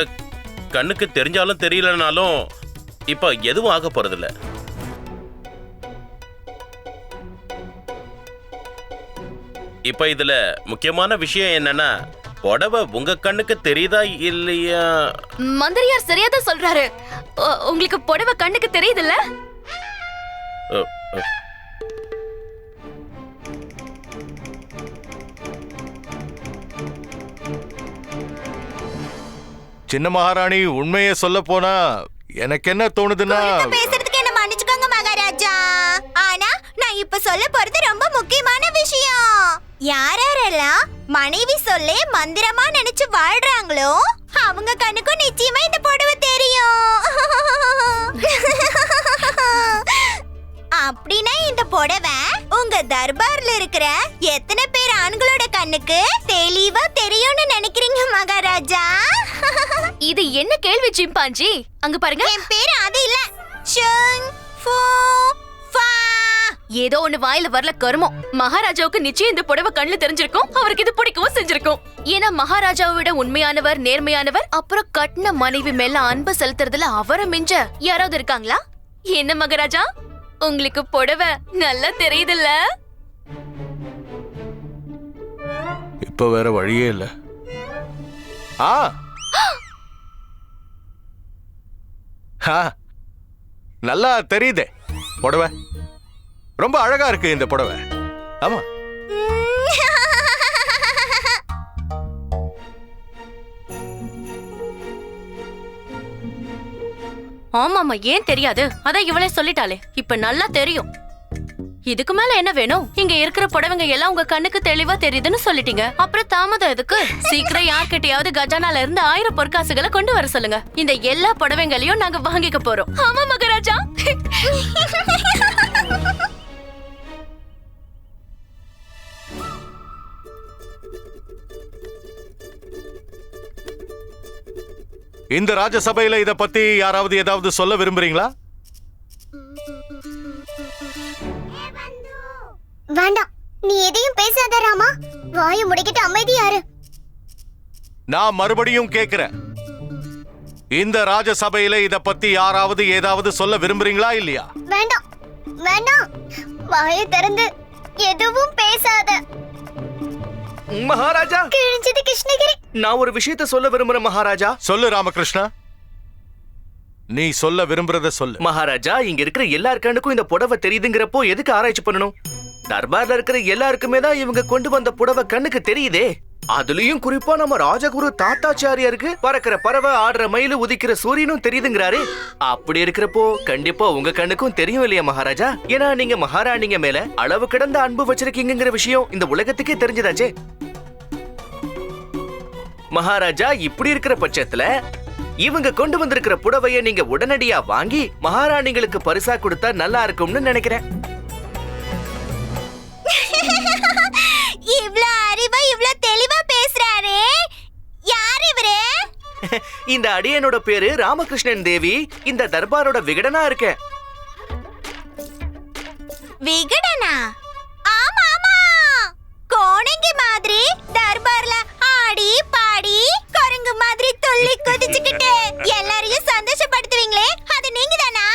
கண்ணுக்கு தெரிஞ்சாலும் தெரியலனாலும் இப்ப எதுவும் ஆக போறதில்ல. இப்ப இதுல முக்கியமான விஷயம் என்னன்னா, புடவை உங்க கண்ணுக்கு தெரியுதா இல்லையா? மந்திரியார் சரியாதான் சொல்றாரு. உங்களுக்கு புடவை கண்ணுக்கு தெரியுதுல்ல? சின்ன மகாராணி, உண்மையை சொல்ல போனா எனக்கு என்ன தோணுதுன்னா, பேசுறதுக்கு என்ன மன்னிச்சுக்கோங்க மகாராஜா. ஆனா நான் இப்ப சொல்ல போறது ரொம்ப முக்கியமான விஷயம். யாரெல்லாம் மனைவி சொல்லே மந்திரமா நினைச்சு வாழ்றாங்களோ அவங்க கண்ணுக்கும் நிச்சயமா இந்த புடவை தெரியும். அப்படின்னா இந்த புடவை உங்க தர்பார்ல இருக்கிற எத்தனை பேர் ஆண்களோட கண்ணுக்கு தெளிவா தெரியும்னு நினைக்கிறீங்க மகாராஜா? இது என்ன கேள்வி சிம்பாஞ்சி? அங்க பாருங்க. என் பேரு அது இல்ல. ஷங் ஃபு ஃபா. ஏதோ ஒண்ணு வாயில வரல கருமம். மகாராஜாவுக்கு நிச்சயம் இந்த புடவை கண்ணுல தெரிஞ்சிருக்கும். அவருக்கு இது பிடிக்கவும் செஞ்சிருக்கும். ஏன்னா மகாராஜாவை விட உண்மையானவர், நேர்மையானவர், அப்புறம் கட்டின மனைவி மேல அன்பு செலுத்துறதுல அவரை மிஞ்ச யாராவது இருக்காங்களா? என்ன மகாராஜா, உங்களுக்கு புடவை நல்லா தெரியுதுல்ல? இப்ப வேற வழியே இல்ல. நல்லா தெரியுதே புடவை. ரொம்ப அழகா இருக்கு இந்த புடவை. ஆமா, ஆமாமா, ஏன் தெரியாது? அதான் இவளே சொல்லிட்டாளே, இப்ப நல்லா தெரியும். இதுக்கு மேல என்ன வேணும்? இங்க இருக்கிற புடவைங்க எல்லாம் உங்க கண்ணுக்கு தெளிவா தெரியுதுன்னு சொல்லிட்டீங்க. அப்புறம் தாமதம் எதுக்கு? சீக்கிரம் யார்கிட்டயாவது கஜானால இருந்து 1000 பொற்காசுகளை கொண்டு வர சொல்லுங்க. இந்த எல்லா புடவைங்களையும் நாங்க வாங்கிக்க போறோம். ஆமா மகாராஜா. இந்த ராஜசபையில இத பத்தி யாராவது ஏதாவது சொல்ல விரும்புறீங்களா? வேண்டாம், நீ எதையும் பேசாத ராமா. வாயை முடிக்கிட்டு அமைதியாரு. நான் மறுபடியும் கேக்குறேன், இந்த ராஜசபையில இத பத்தி யாராவது ஏதாவது சொல்ல விரும்புறீங்களா இல்லையா? வேண்டாம் வேண்டாம், வாயை திறந்து எதுவும் பேசாத. மகாராஜா, கிழிஞ்சது கிருஷ்ணகிரி. நான் ஒரு விஷயத்த சொல்ல விரும்புறேன் மகாராஜா. சொல்லு ராமகிருஷ்ணா, நீ சொல்ல விரும்புறத சொல்லு. மகாராஜா, இங்க இருக்கிற எல்லார் கண்ணுக்கும் இந்த புடவை தெரியுதுங்கிறப்போ எதுக்கு ஆராய்ச்சி பண்ணணும்? தர்பார்ல இருக்கிற எல்லாருக்குமே தான் இவங்க கொண்டு வந்த புடவை கண்ணுக்கு தெரியுதே. அதுலயும் குறிப்பா நம்ம ராஜகுரு தாத்தாச்சாரியாருக்கு பறக்கிற பறவை, ஆடுற மயிலு, உதிக்கிற சூரியனும் தெரியுதுங்கிறாரு. அப்படி இருக்கிறப்போ கண்டிப்பா உங்க கண்ணுக்கும் தெரியும் இல்லையா மகாராஜா? ஏன்னா நீங்க மகாராணிங்க மேல அளவு கடந்த அன்பு வச்சிருக்கீங்கிற விஷயம் இந்த உலகத்துக்கே தெரிஞ்சதாச்சே. மகாராஜா, இப்படி இருக்கிற பட்சத்துல இவங்க கொண்டு வந்திருக்கிற புடவைய நீங்க உடனடியா வாங்கி மகாராணிகளுக்கு பரிசா கொடுத்தா நல்லா இருக்கும்னு நினைக்கிறேன். இவ்ளோ அறிவா இவ்ளோ தெளிவா பேசுறாரே, யார் இவரு? இந்த அடியனோட பேரு ராமகிருஷ்ணன் தேவி. இந்த தர்பாரோட விகடனா இருக்கேன். விகடனா? ஆமா ஆமா, கோணங்கி மாதிரி தர்பார்ல ஆடி பாடி குரங்கு மாதிரி துள்ளி குதிச்சுக்கிட்டு எல்லாரையும் சந்தோஷப்படுத்துவீங்களே, அது நீங்க தானா?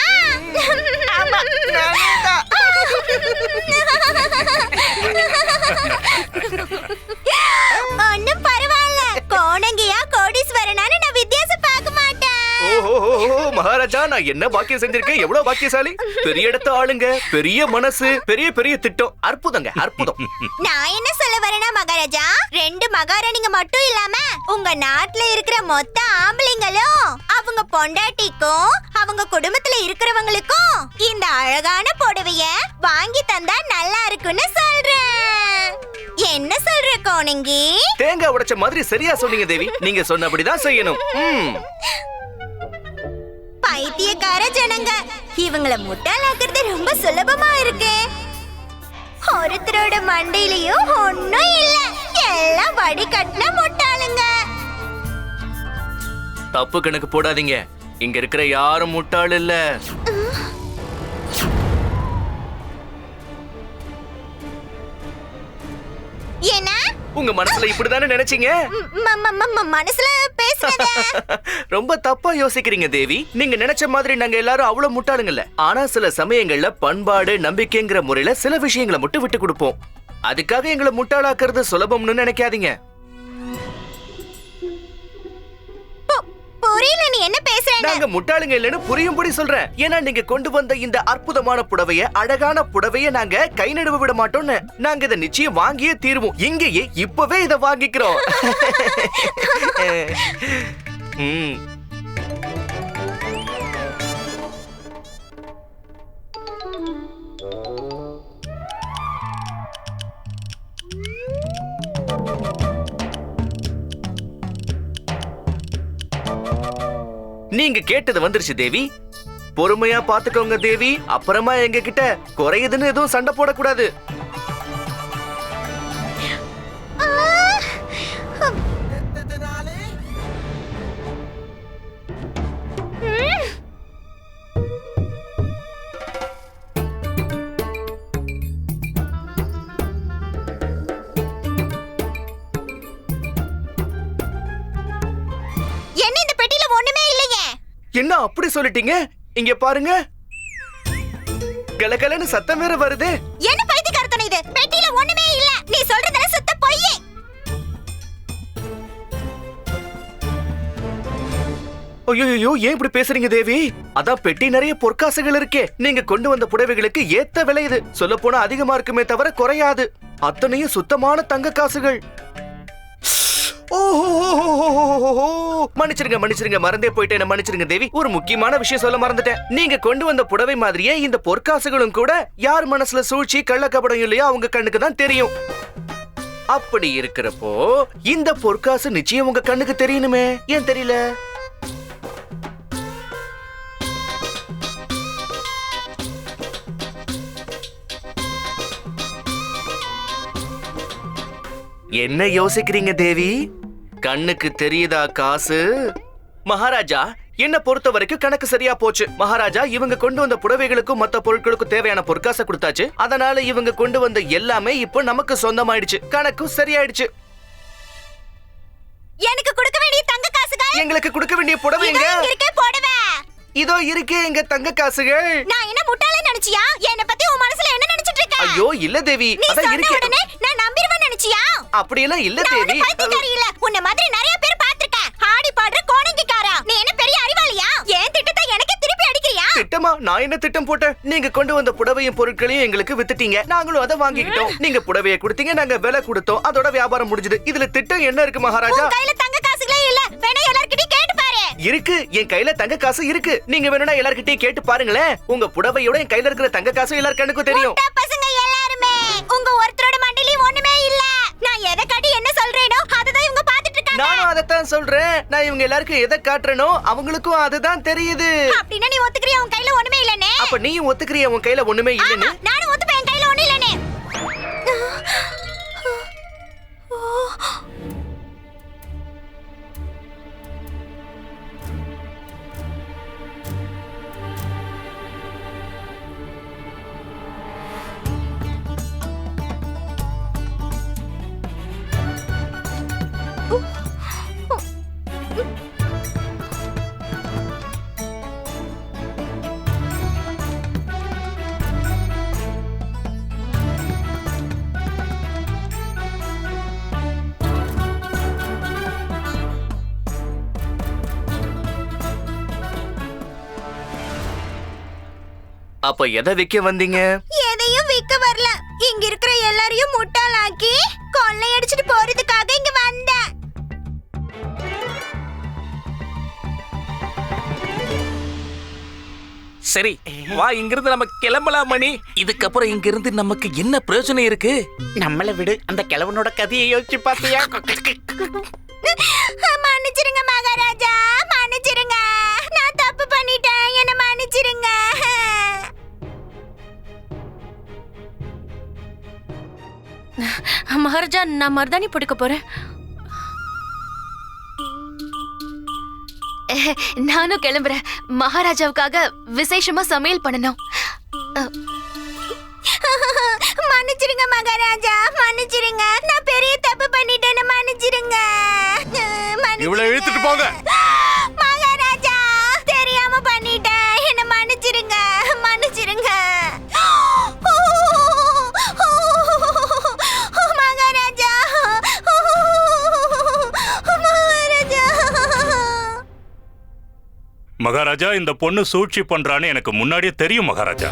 ஒண்ணும் பரவாயில்ல, கோணங்கியா கோடீஸ்வரனான்னு நான் வித்தியாசம் பார்க்க மாட்டேன். மகாராஜா, நான் என்ன பாக்கியம் செஞ்சிருக்கேன், எவ்வளவு பாக்கியசாலி. பெரிய இடத்த ஆளுங்க, பெரிய மனசு, பெரிய பெரிய திட்டம். அற்புதங்க, அற்புதம். நான் என்ன சொல்ல வரேனா மகாராஜா, 2 மகாராணிங்க மட்டும் இல்லாம உங்க நாட்டுல இருக்கிற மொத்த ஆம்பளைங்களும் அவங்க பொண்டாட்டிக்கும் அவங்க குடும்பத்துல இருக்கிறவங்களுக்கும் இந்த அழகான புடவைய வாங்கி தந்தா நல்லா இருக்குன்னு சொல்றேன். என்ன சொல்ற கோணங்கி? தேங்காய் உடைச்ச மாதிரி சரியா சொன்னீங்க தேவி. நீங்க சொன்னபடிதான் செய்யணும். பைத்தியக்கார ஜனங்க, இவங்கள முட்டாளாக்குறது ரொம்ப சுலபமா இருக்கு. ஒருத்தரோட மண்டையிலயும் ஒண்ணும் இல்ல, எல்லாம் வடிகட்டின முட்டாளுங்க. தப்பு கணக்கு போடாதீங்க, இங்க இருக்கிற யாரும் முட்டாள் இல்ல. என்ன உங்க மனசுல இப்படிதானே நினைச்சீங்க? மனசுல பேசுறத ரொம்ப தப்பா யோசிக்கிறீங்க தேவி. நீங்க நினைச்ச மாதிரி நாங்க எல்லாரும் அவ்வளவு முட்டாளுங்கல்ல. ஆனா சில சமயங்கள்ல பண்பாடு, நம்பிக்கைங்கிற முறையில சில விஷயங்களை மட்டும் விட்டு கொடுப்போம். அதுக்காக எங்களை முட்டாளாக்குறது சுலபம்னு நினைக்காதீங்க. புரியல, நீ என்ன பேசுற? நாங்க முட்டாளுங்க இல்லன்னு புரியும்படி சொல்றேன். ஏன்னா நீங்க கொண்டு வந்த இந்த அற்புதமான புடவைய, அழகான புடவைய நாங்க கை நடுவ விட மாட்டோம்னு. நாங்க இதை நிச்சயம் வாங்கியே தீருவோம். இங்கேயே இப்பவே இதை வாங்கிக்கிறோம். நீங்க கேட்டது வந்துருச்சு தேவி. பொறுமையா பாத்துக்கோங்க தேவி. அப்புறமா எங்க கிட்ட குறையுதுன்னு எதுவும் சண்டை போடக்கூடாது. என்ன இந்த பெட்டியில ஒண்ணுமே இல்லையே? என்ன அப்படி சொல்லிட்டீங்க? இங்க பாருங்க, கலகலன்னு சத்தம் வேற வருது. என்ன பைத்தியக்காரத்தனம் இது? பெட்டியில ஒண்ணுமே இல்ல. நீ சொல்றதெல்லாம் சுத்த பொய். ஐயோ, ஏன் இப்படி பேசுறீங்க தேவி? அதான் பெட்டி நிறைய பொற்காசுகள் இருக்கே. நீங்க கொண்டு வந்த புடவைகளுக்கு ஏத்த விலை இது. சொல்ல போனா அதிகமா இருக்குமே தவிர குறையாது. அத்தனையும் சுத்தமான தங்க காசுகள். மன்னிச்சிருங்க, மறந்தே போயிட்டேன். மன்னிச்சிருங்க தேவி. ஒரு முக்கியமான விஷயம் சொல்ல மறந்துட்டேன். நீங்க கொண்டு வந்த புடவை மாதிரியே இந்த பொற்காசுகளும் கூட யார் மனசுல சூழ்ச்சி கள்ளக்கபடம் இல்லையோ அவங்க கண்ணுக்கு தான் தெரியும். அப்படி இருக்கிறப்போ இந்த பொற்காசு நிச்சயம் உங்க கண்ணுக்கு தெரியணுமே. ஏன் தெரியல? என்ன யோசிக்கிறீங்க தேவி? கண்ணுக்கு தெரியுதா காசு? மகாராஜா, என்ன பொறுத்த வரைக்கும் கணக்கு சரியா போச்சு. மகாராஜா, இவங்க கொண்டு வந்த புடவைகளுக்கும் மத்த பொருட்களுக்கும் தேவையான பொற்காசை கொடுத்தாச்சு. அதனால இவங்க கொண்டு வந்த எல்லாமே இப்போ நமக்கு சொந்தமாயிடுச்சு. கணக்கும் சரியாயிடுச்சு. எனக்கு கொடுக்க வேண்டிய தங்க காசுகள், எங்களுக்கு கொடுக்க வேண்டிய புடவைங்க இருக்கே புடவை. இதோ இருக்கே எங்க தங்க காசுகள். நான் என்ன முட்டாளே நினைச்சியா? என்ன பத்தி உன் மனசுல என்ன நினைச்சிட்டு இருக்க? ஐயோ இல்ல தேவி, நீ அதான் சொன்ன இருக்கே. உடனே நான் நம்பிடுவேன் நினைச்சியா? அப்படியெல்லாம் இல்ல நான் தேவி. ஒரு பைத்தியக்காரி இல்ல. உன்ன மாதிரி நிறைய பேர் பாத்துர்க்கேன். ஆடி பாடுற கோணங்கிக்காரா. நீ என்ன பெரிய அறிவாளியா? ஏன் திட்டத்தை எனக்கு திருப்பி அடிக்கிறியா? திட்டமா? நான் என்ன திட்டம் போட்டேன்? நீங்க கொண்டு வந்த புடவையும் பொருட்களையும் எங்களுக்கு வித்துட்டீங்க. நாங்களும் அதை வாங்கிக்கிட்டோம். நீங்க புடவையை கொடுத்தீங்க, நாங்க விலை கொடுத்தோம். அதோட வியாபாரம் முடிஞ்சது. இதுல திட்டம் என்ன இருக்கு மகாராஜா? உன் கையில தங்க காசுகளே இல்ல. வேணா எல்லார்கிட்டயும் கேட்டு பாரு. இருக்கு, என் கையில தங்க காசு இருக்கு. நீங்க வேணும்னா எல்லார்கிட்டயும் கேட்டு பாருங்களேன். உங்க புடவையோட என் கையில இருக்கிற தங்க காசு எல்லார் கண்ணுக்கும் தெரியும். முட்டா பசங்க எல்லாருமே உங்க ஒருத்தரோட மண்டையில ஒண்ணுமே இல்ல. நான் எதை காட்டி என்ன சொல்றேனோ அததான் இவங்க பாத்துட்டு இருக்காங்க. நானும் அதத்தான் சொல்றேன். நான் இவங்க எல்லாருக்கும் எதை காட்டுறேனோ அவங்களுக்கும் அதுதான் தெரியுது. அப்படின்னா நீ ஒத்துக்கறியா உன் கையில ஒண்ணுமே இல்லனே? அப்ப நீயும் ஒத்துக்கறியா உன் கையில ஒண்ணுமே இல்லன்னு? நானும் ஒத்துப்பேன், என் கையில ஒண்ணு இல்லனே. அப்ப எதை விக்க வந்தீங்க? எதையும் விக்க வரல. இங்க இருக்கிற எல்லாரையும் முட்டாளாக்கி கொள்ளையடிச்சிட்டு போறதுக்காக இங்க வந்தேன். சரி, வா இங்கிருந்து நம்ம கிளம்பலாம் மணி. இதுக்கப்புறம் இங்கிருந்து நமக்கு என்ன பிரயோஜனம் இருக்கு? நம்மள விடு. அந்த கிழவனோட கதையை யோசிச்சு பாத்தியா? மன்னிச்சிருங்க மகாராஜா, மன்னிச்சிருங்க. நான் தப்பு பண்ணிட்டேன், என்ன மன்னிச்சிருங்க. மகாராஜா, நான் மருதாணி போட்டுக்க போறேன். நானும் கிளம்புறேன். மகாராஜாவுக்காக விசேஷமா சமையல் பண்ணணும். மன்னிச்சிருங்க மகாராஜா, மன்னிச்சிருங்க. நான் பெரிய தப்பு பண்ணிட்டேன், மன்னிச்சிருங்க. இவளை இழுத்துட்டு போங்க. மகாராஜா, தெரியாம பண்ணிட்டேன், என்ன மன்னிச்சிருங்க, மன்னிச்சிருங்க. மகாராஜா, மகாராஜா. மகாராஜா, இந்த பொண்ணு சூழ்ச்சி பண்றான்னு எனக்கு முன்னாடியே தெரியும் மகாராஜா.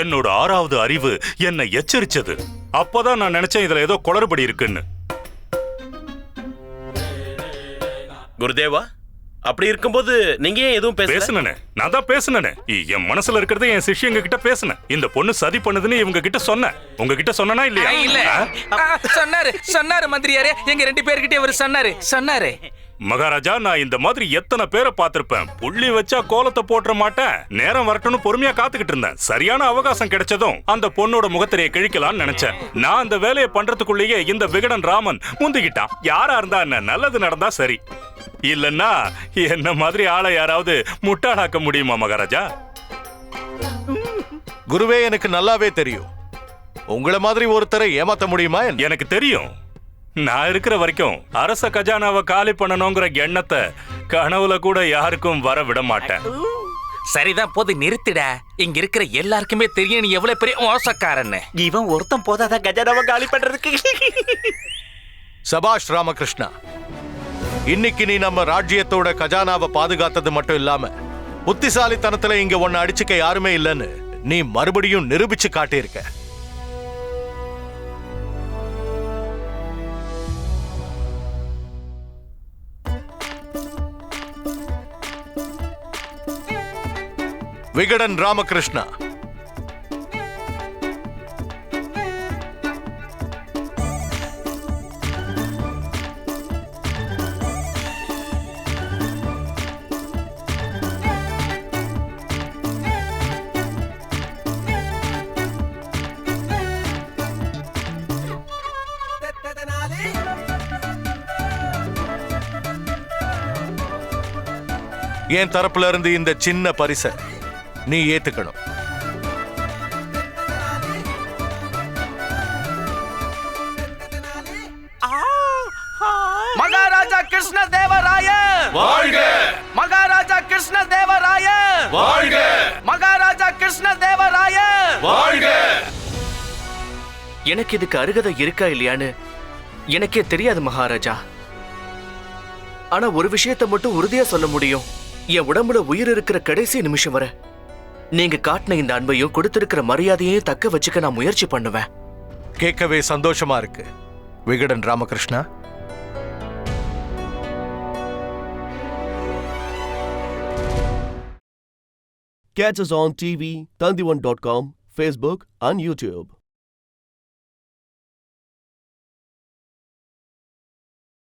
என்னோட 6வது அறிவு என்னை எச்சரிச்சது. அப்பதான் நான் நினைச்சேன் இதுல ஏதோ குளறுபடி இருக்குன்னு. குருதேவா, அப்படி இருக்கும்போது நீங்க ஏன் எதுவும் பேசுனே? நான் தான் பேசுனேன். என் மனசுல இருக்கிறத என் சிஷ்யங்க கிட்ட பேசுனேன். இந்த பொண்ணு சதி பண்ணுதுன்னு இவங்க கிட்ட சொன்னேன். உங்ககிட்ட சொன்னா இல்லையா? இல்ல, சொன்னாரு மந்திரியாரே. எங்க 2 பேர்கிட்ட அவர் சொன்னாரு. மகாராஜா, நான் இந்த மாதிரி எத்தனை பேரை பார்த்திருப்பேன். புள்ளி வச்சா கோலத்தை போட்டுற மாட்டேன். நேரம் வரட்டும்னு பொறுமையா காத்துக்கிட்டு இருந்தேன். சரியான அவகாசம் கிடைச்சதும் அந்த பொண்ணோட முகத்திரையை கிழிக்கலாம்னு நினைச்சேன். நான் அந்த வேலையை பண்றதுக்குள்ளேயே இந்த விகடன் ராமன் முந்திக்கிட்டான். யாரா இருந்தா என்ன, நல்லது நடந்தா சரி. இல்லன்னா என்ன மாதிரி ஆளை யாராவது முட்டாளாக்க முடியுமா மகாராஜா? குருவே, எனக்கு நல்லாவே தெரியும். உங்களை மாதிரி ஒருத்தரை ஏமாத்த முடியுமா? எனக்கு தெரியும். நான் இருக்கிற வரைக்கும் அரச கஜானாவை காலி பண்ணணுங்கிற எண்ணத்தை கனவுல கூட யாருக்கும் வர விட மாட்டேன். சரிதான், போது நிறுத்திட. இங்க இருக்கிற எல்லாருக்குமே தெரியும் நீ எவ்வளவு பெரிய மோசக்காரன்னு. இவன் ஒருத்தன் போதாதான் கஜானாவை காலி பண்றதுக்கு. சபாஷ் ராமகிருஷ்ணா, இன்னைக்கு நீ நம்ம ராஜ்யத்தோட கஜானாவை பாதுகாத்தது மட்டும் இல்லாம புத்திசாலித்தனத்துல இங்க ஒன்னு அடிச்சுக்க யாருமே இல்லைன்னு நீ மறுபடியும் நிரூபிச்சு காட்டியிருக்க. விகடன் ராமகிருஷ்ணா, என் தரப்புல இருந்து இந்த சின்ன பரிசை நீ ஏத்துக்கணும். மகாராஜா கிருஷ்ண தேவராய வாழ்க! மகாராஜா கிருஷ்ண தேவராய வாழ்க! மகாராஜா கிருஷ்ண தேவராய வாழ்க! எனக்கு இதுக்கு அருகதை இருக்கா இல்லையான்னு எனக்கே தெரியாது மகாராஜா. ஆனா ஒரு விஷயத்தை மட்டும் உறுதியா சொல்ல முடியும். என் உடம்புல உயிர் இருக்கிற கடைசி நிமிஷம் வரை நீங்க காட்டின இந்த அன்பையும் கொடுத்திருக்கிற மரியாதையையும் தக்க வச்சுக்க நான் முயற்சி பண்ணுவேன். கேட்கவே சந்தோஷமா இருக்கு Vikatan Ramakrishna. Catch us on TV, Tandivan.com, Facebook and YouTube.